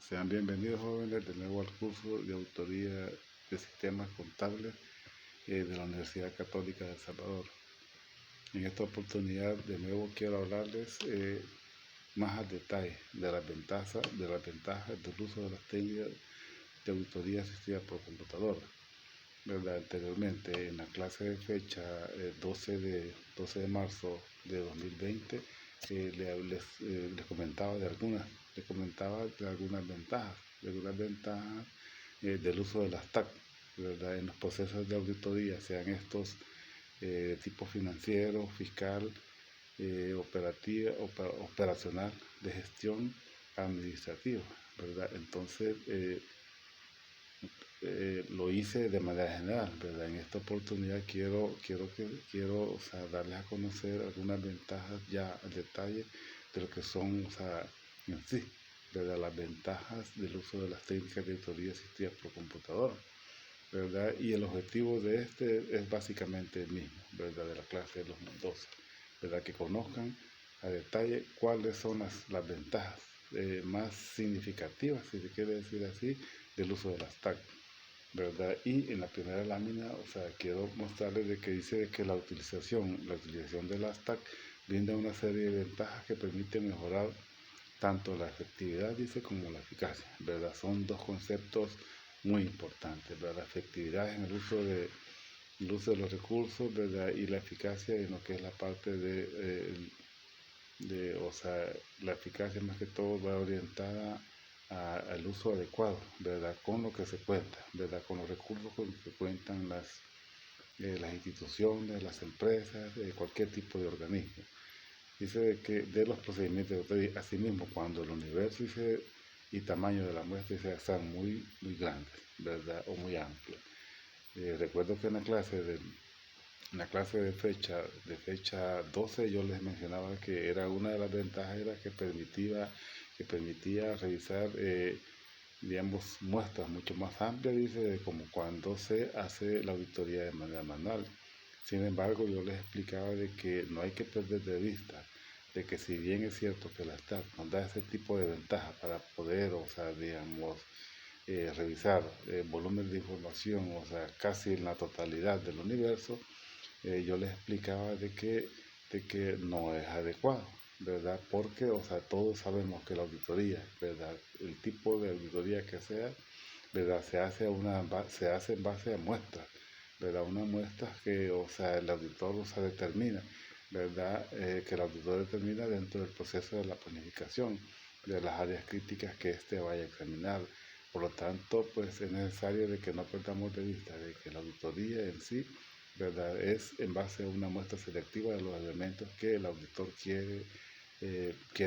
Sean bienvenidos jóvenes de nuevo al curso de Autoría de Sistemas Contables de la Universidad Católica de El Salvador. En esta oportunidad de nuevo quiero hablarles más al detalle de las ventajas del uso de las técnicas de auditoría asistida por computadora. Anteriormente en la clase de fecha 12 de marzo de 2020 les comentaba de algunas ventajas del uso de las TAC, en los procesos de auditoría, sean estos tipo financiero, fiscal, operacional, de gestión administrativa, Entonces, lo hice de manera general, En esta oportunidad quiero darles a conocer algunas ventajas ya al detalle de lo que son, en sí, las ventajas del uso de las técnicas de auditoría asistida por computadora, Y el objetivo de este es básicamente el mismo, De la clase de los 12, Que conozcan a detalle cuáles son las ventajas más significativas, si se quiere decir así, del uso de las TAC. Y en la primera lámina, quiero mostrarles de que dice de que la utilización de las TAC brinda una serie de ventajas que permiten mejorar tanto la efectividad, dice, como la eficacia, Son dos conceptos muy importantes, La efectividad en el uso de los recursos, Y la eficacia en lo que es la parte la eficacia más que todo va orientada al uso adecuado, Con lo que se cuenta, Con los recursos con los que cuentan las instituciones, las empresas, cualquier tipo de organismo. Dice que de los procedimientos de auditoría, asimismo, cuando el universo y tamaño de la muestra sean muy grandes, O muy amplios. Recuerdo que en la clase de fecha 12 yo les mencionaba que era una de las ventajas era que permitía revisar muestras mucho más amplias, dice, de como cuando se hace la auditoría de manera manual. Sin embargo, yo les explicaba de que no hay que perder de vista de que, si bien es cierto que la STAT nos da ese tipo de ventaja para poder, revisar volúmenes de información, casi en la totalidad del universo, yo les explicaba de que no es adecuado, Porque, todos sabemos que la auditoría, El tipo de auditoría que sea, Se hace en base a muestras, Una muestra que, el auditor, determina, que el auditor determina dentro del proceso de la planificación de las áreas críticas que éste vaya a examinar. Por lo tanto, pues es necesario de que no perdamos de vista de que la auditoría en sí, es en base a una muestra selectiva de los elementos que el auditor quiere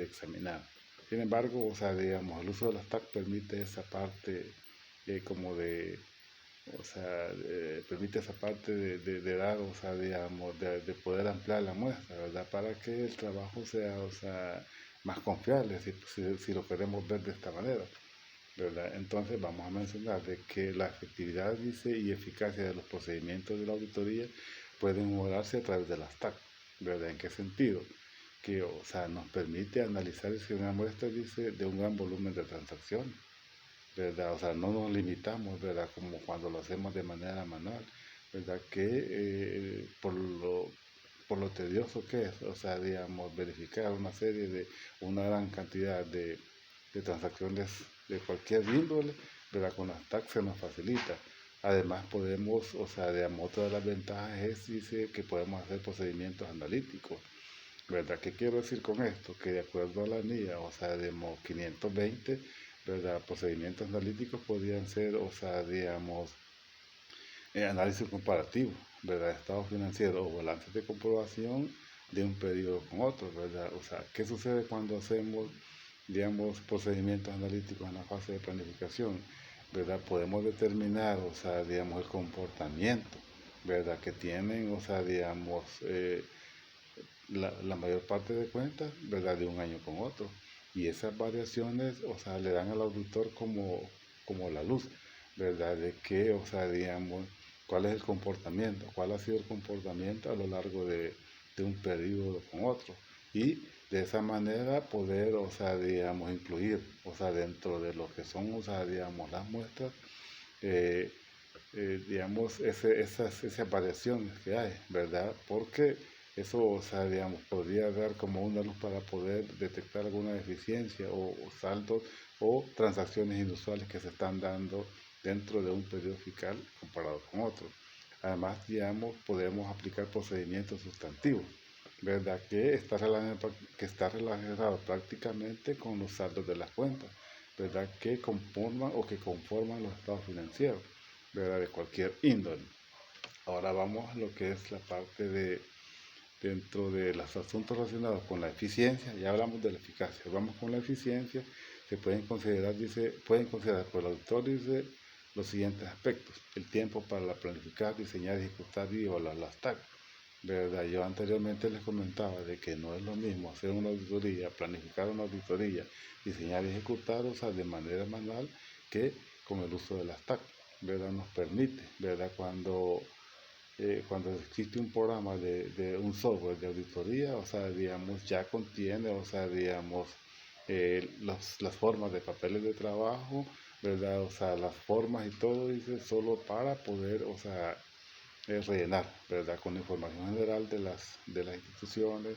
examinar. Sin embargo, el uso de las TAC permite esa parte permite esa parte de dar, de poder ampliar la muestra, Para que el trabajo sea, más confiable, si lo queremos ver de esta manera, Entonces vamos a mencionar de que la efectividad, dice, y eficacia de los procedimientos de la auditoría pueden mejorarse a través de las TAC, ¿En qué sentido? Que, nos permite analizar una muestra, dice, de un gran volumen de transacciones, no nos limitamos, Como cuando lo hacemos de manera manual, Que por lo tedioso que es, verificar una gran cantidad de transacciones de cualquier índole, Con las TAC se nos facilita. Además podemos, otra de las ventajas es, dice, que podemos hacer procedimientos analíticos, ¿Qué quiero decir con esto? Que de acuerdo a la NIA, de 520, procedimientos analíticos podrían ser, análisis comparativo, estado financiero o balances de comprobación de un periodo con otro, ¿qué sucede cuando hacemos, procedimientos analíticos en la fase de planificación? Podemos determinar, el comportamiento, que tienen, la mayor parte de cuentas, de un año con otro. Y esas variaciones, le dan al auditor como la luz, De que, cuál es el comportamiento, cuál ha sido el comportamiento a lo largo de un periodo con otro. Y De esa manera poder, o sea, digamos, incluir, o sea, dentro de lo que son, o sea, digamos, las muestras, eh, digamos, esas variaciones que hay, ¿verdad? Porque eso, o sea, digamos, podría dar como una luz para poder detectar alguna deficiencia o saldos o transacciones inusuales que se están dando dentro de un periodo fiscal comparado con otro. Además, digamos, podemos aplicar procedimientos sustantivos, ¿verdad? Que está relacionado prácticamente con los saldos de las cuentas, ¿verdad? Que conforman o que conforman los estados financieros, ¿verdad? De cualquier índole. Ahora vamos a lo que es la parte de dentro de los asuntos relacionados con la eficiencia. Ya hablamos de la eficacia, vamos con la eficiencia. Se pueden considerar por el autor, dice, los siguientes aspectos: el tiempo para planificar, diseñar, ejecutar y evaluar las tareas, ¿verdad? Yo anteriormente les comentaba de que no es lo mismo hacer una auditoría, planificar una auditoría, diseñar y ejecutar, o sea, de manera manual, que con el uso de las TAC, ¿verdad? Nos permite, ¿verdad? Cuando existe un programa de un software de auditoría, o sea, digamos, ya contiene, o sea, digamos, las formas de papeles de trabajo, ¿verdad? O sea, las formas y todo, dice, solo para poder, o sea, rellenar, ¿verdad? Con la información general de las instituciones.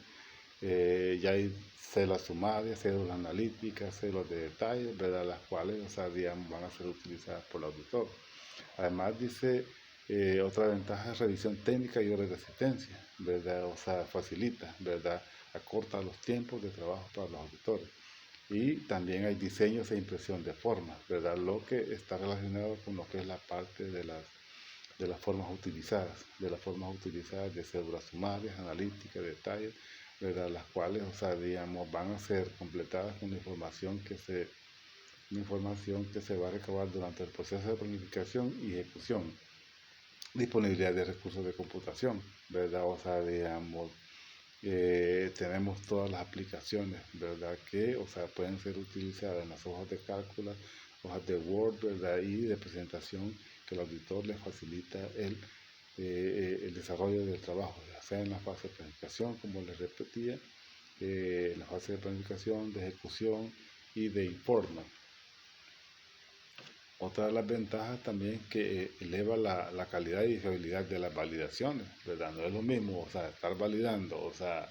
Ya hay células sumarias, células analíticas, células de detalle, ¿verdad? Las cuales, o sea, digamos, van a ser utilizadas por el auditor. Además, dice, otra ventaja es revisión técnica y horas de asistencia, ¿verdad? O sea, facilita, ¿verdad? Acorta los tiempos de trabajo para los auditores. Y también hay diseños e impresión de formas, ¿verdad? Lo que está relacionado con lo que es la parte de las formas utilizadas de cédulas sumarias, analíticas, detalles, ¿verdad? Las cuales, o sea, digamos, van a ser completadas con la información que se va a recabar durante el proceso de planificación y ejecución. Disponibilidad de recursos de computación, ¿verdad? O sea, digamos, tenemos todas las aplicaciones, ¿verdad? Que, o sea, pueden ser utilizadas en las hojas de cálculo, hojas de Word, ¿verdad? Y de presentación, que el auditor les facilita el desarrollo del trabajo, ya sea en la fase de planificación, como les repetía, en la fase de planificación, de ejecución y de informe. Otra de las ventajas también es que eleva la calidad y fiabilidad de las validaciones, ¿verdad? No es lo mismo, o sea, estar validando, o sea,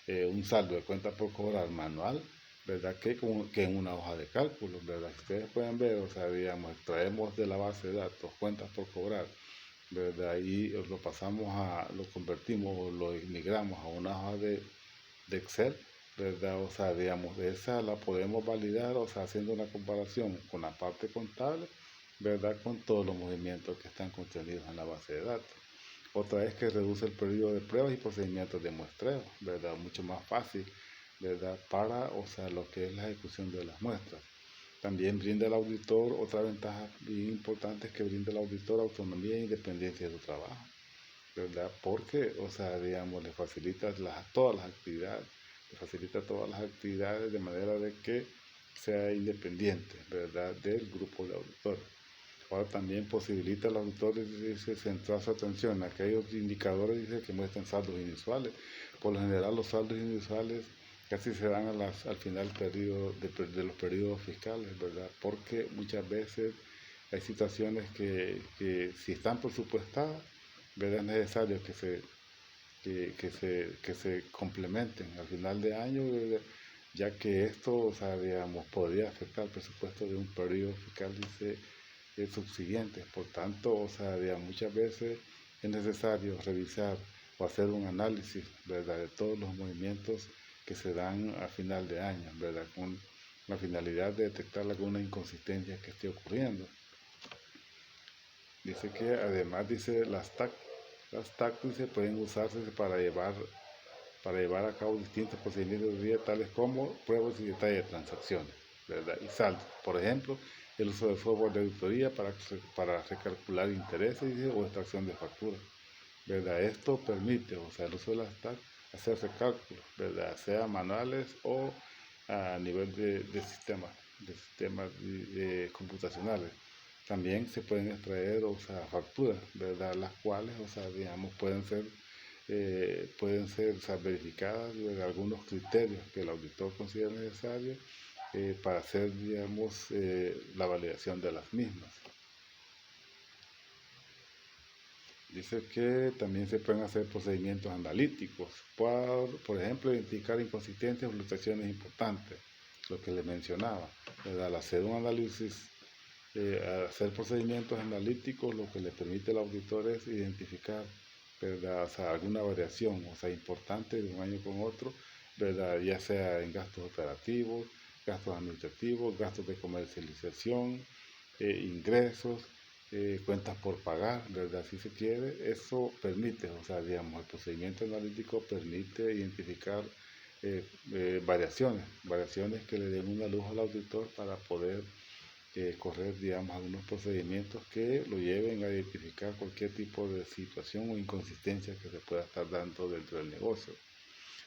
un saldo de cuenta por cobrar manual, ¿verdad? Que en una hoja de cálculo, ¿verdad? Ustedes pueden ver, o sea, digamos, extraemos de la base de datos cuentas por cobrar, ¿verdad? Y lo convertimos o lo migramos a una hoja de Excel, ¿verdad? O sea, digamos, esa la podemos validar, o sea, haciendo una comparación con la parte contable, ¿verdad? Con todos los movimientos que están contenidos en la base de datos. Otra es que reduce el periodo de pruebas y procedimientos de muestreo, ¿verdad? Mucho más fácil, ¿verdad? Para, o sea, lo que es la ejecución de las muestras. También brinda al auditor, otra ventaja bien importante es que brinda al auditor autonomía e independencia de su trabajo, ¿verdad? Porque, o sea, digamos, le facilita todas las actividades de manera de que sea independiente, ¿verdad? Del grupo de auditores. Ahora también posibilita al auditor, dice, centrar su atención en aquellos indicadores, dice, que muestran saldos inusuales. Por lo general, los saldos inusuales casi se dan al final de los periodos fiscales, ¿verdad? Porque muchas veces hay situaciones que si están presupuestadas, ¿verdad? Es necesario que se complementen al final de año, ¿verdad? Ya que esto, o sea, digamos, podría afectar el presupuesto de un periodo fiscal, dice, subsiguiente. Por tanto, o sea, digamos, muchas veces es necesario revisar o hacer un análisis, ¿verdad?, de todos los movimientos que se dan a final de año, ¿verdad?, con la finalidad de detectar alguna inconsistencia que esté ocurriendo. Dice que además, dice, las TAC dice, pueden usarse para llevar a cabo distintos procedimientos de vida, tales como pruebas y detalles de transacciones, ¿verdad? Y saldos. Por ejemplo, el uso de software de auditoría para recalcular intereses, dice, o extracción de facturas, ¿verdad? Esto permite, o sea, el uso de las TAC, hacer recálculos, ¿verdad? Sea manuales o a nivel de sistemas computacionales. También se pueden extraer, o sea, facturas, ¿verdad? Las cuales, o sea, digamos, pueden ser pueden ser, o sea, verificadas de algunos criterios que el auditor considera necesarios para hacer, digamos, la validación de las mismas. Dice que también se pueden hacer procedimientos analíticos, por ejemplo, identificar inconsistencias o fluctuaciones importantes, lo que le mencionaba, ¿verdad? Al hacer un análisis, hacer procedimientos analíticos, lo que le permite al auditor es identificar, ¿verdad? O sea, alguna variación, o sea, importante de un año con otro, ¿verdad? Ya sea en gastos operativos, gastos administrativos, gastos de comercialización, ingresos, cuentas por pagar, ¿verdad? Si se quiere, eso permite, o sea, digamos, el procedimiento analítico permite identificar variaciones que le den una luz al auditor para poder correr, digamos, algunos procedimientos que lo lleven a identificar cualquier tipo de situación o inconsistencia que se pueda estar dando dentro del negocio.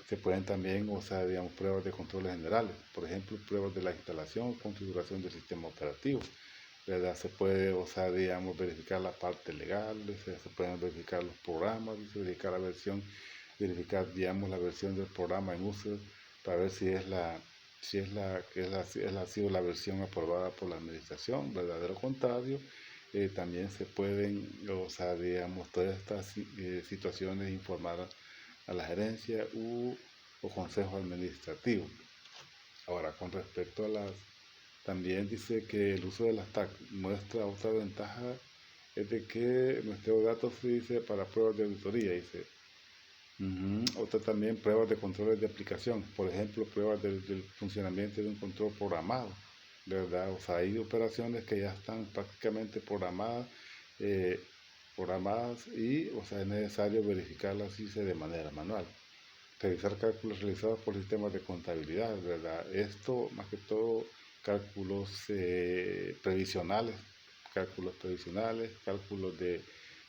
Se pueden también, o sea, digamos, pruebas de controles generales, por ejemplo, pruebas de la instalación o configuración del sistema operativo, ¿verdad? Se puede, o sea, digamos, verificar la parte legal, se pueden verificar los programas, verificar la versión, verificar, digamos, la versión del programa en uso para ver si ha sido la versión aprobada por la administración, ¿verdad? De lo contrario, también se pueden, o sea, digamos, todas estas situaciones informar a la gerencia o consejo administrativo. Ahora, con respecto a las también dice que el uso de las TAC muestra otra ventaja, es de que nuestros datos se dice para pruebas de auditoría, dice. Otra también pruebas de controles de aplicación, por ejemplo, pruebas del funcionamiento de un control programado, ¿verdad? O sea, hay operaciones que ya están prácticamente eh, programadas y, o sea, es necesario verificarlas dice, de manera manual. Realizar cálculos realizados por sistemas de contabilidad, ¿verdad? Esto, más que todo, cálculos previsionales, cálculos de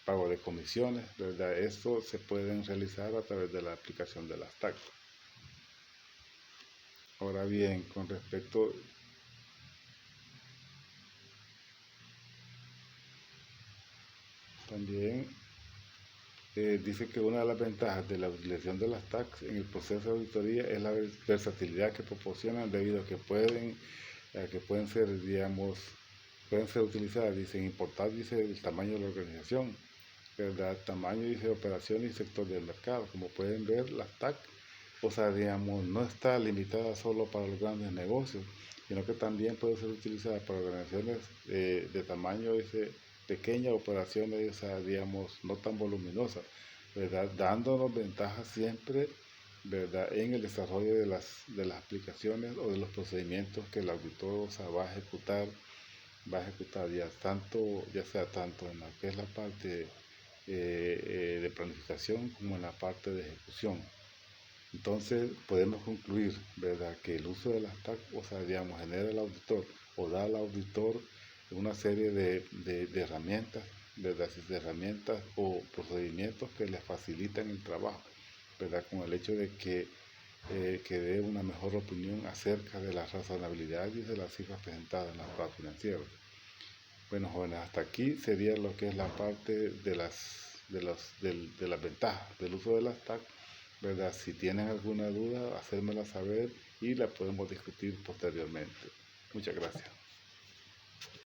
pago de comisiones, ¿verdad? Esto se pueden realizar a través de la aplicación de las TAC. Ahora bien, con respecto, también dice que una de las ventajas de la utilización de las TAC en el proceso de auditoría es la versatilidad que proporcionan debido a que pueden ser, digamos, pueden ser utilizadas, dice, importar, dice, el tamaño de la organización, ¿verdad? Tamaño, dice, operación y sector del mercado. Como pueden ver, las TAC, o sea, digamos, no está limitada solo para los grandes negocios, sino que también puede ser utilizada para organizaciones de tamaño, dice, pequeñas operaciones, o sea, digamos, no tan voluminosas, ¿verdad? Dándonos ventajas siempre, ¿verdad? En el desarrollo de las aplicaciones o de los procedimientos que el auditor, o sea, va a ejecutar ya sea tanto en lo que es la parte de planificación como en la parte de ejecución. Entonces podemos concluir, ¿verdad?, que el uso de las TAC, o sea, digamos, genera al auditor o da al auditor una serie de herramientas, ¿verdad?, de herramientas o procedimientos que le facilitan el trabajo, ¿verdad?, con el hecho de que dé una mejor opinión acerca de la razonabilidad y de las cifras presentadas en las pruebas financieras. Bueno, jóvenes, hasta aquí sería lo que es la parte de las ventajas del uso de las TAC, ¿verdad? Si tienen alguna duda, hacérmela saber y la podemos discutir posteriormente. Muchas gracias.